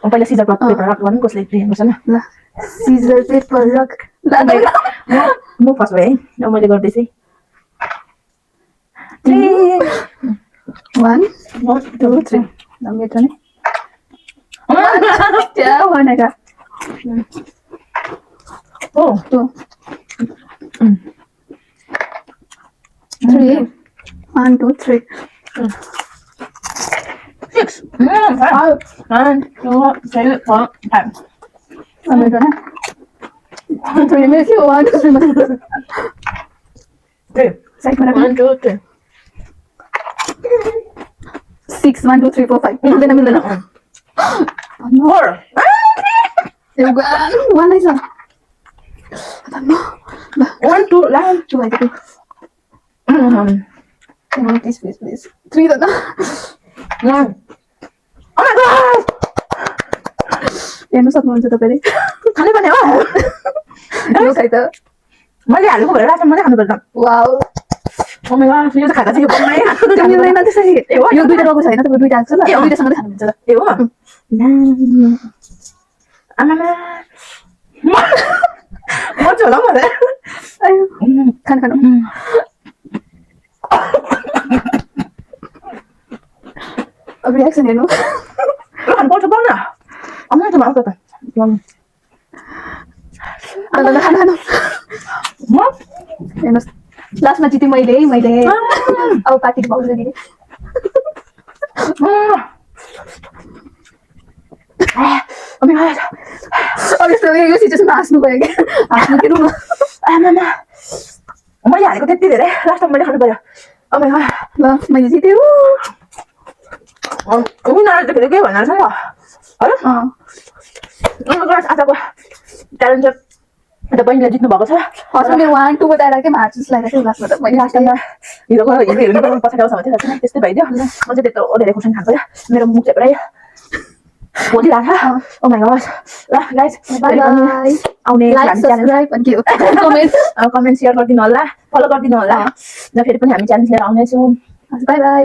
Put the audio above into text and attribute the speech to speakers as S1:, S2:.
S1: पहिला Caesar paper rock गर्नु कसले प्रिय गर्छ न
S2: ल सिजर पेपर रक
S1: म फर्स्ट भए है मैले गर्दैछु
S2: 1 2 3 ल मेरो नि क्या भनेका
S1: Oh,
S2: 2 3 1 2 3
S1: 6 5 1 2 3 4 5
S2: मेरो ना 3 मेरो के 1 2 3
S1: 3
S2: साइड मा
S1: 1 2 3
S2: 6 1 2 3 4 5 मिल्दैन
S1: 4
S2: एउटा 1 नै छ
S1: 1 2 ला
S2: 2 आइदियो please 3 त
S1: 1 Oh my god
S2: हेर्नु सक्नुहुन्छ तपाईले
S1: खाने भने हो
S2: यो खाइ त
S1: मैले हालेको भएर रासन मात्रै खानु पर्छ
S2: वाउ
S1: Oh my god यो त खाँदा चाहिँ बन्नै
S2: त्यो मिल्दैन त्यसरी यो दुईटा रको छैन तपाईँ दुईटा आएको छ ल दुईटा सँगै खानु हुन्छ ल
S1: ए हो आमामा म झोला मलाई
S2: आयो खानु अब रिएक्सन हेर्नु
S1: खानु पर्छ गर्न अम्मा त माउको त
S2: खानु
S1: म
S2: हेर्नुहोस् लास्टमा जितेँ मैले अब पार्टीको भाउजू दिने
S1: Oh my god
S2: अब यस्तो यो सिचुएसनमा हाँस्नु भयो क्या हाँस्नु के रुनु
S1: आमामा मैले हालेको त्यति धेरै लास्टमा मैले खानु पर्यो Oh my god
S2: ल मैले जितेँ
S1: उनीहरू देखेर के भन्नु छ है आजको च्यालेन्ज त बहिनीले जित्नु भएको छ
S2: फर्स्टमा मेरो 1 2 बताएर के मार्च जस्तो लागेको थियो लास्टमा त मैले
S1: लास्ट टाइममा हिरो पछाडि आउँछ भन्थ्यो साँच्चै त्यस्तै भइदियो म चाहिँ त्यत्रो धेरै खुर्सानी खानु पर्यो मेरो मुख चाहिँ पुरै बोलिरहेको छ Oh my god ल गाइस
S2: बाइ बाइ
S1: आउने
S2: लाइक सब्स्क्राइब अनि के कमेन्ट
S1: कमेन्ट सेयर गरिदिनु होला फलो गरिदिनु होला र फेरि पनि हामी च्यालेन्ज लिएर आउनेछौँ
S2: बाइ बाइ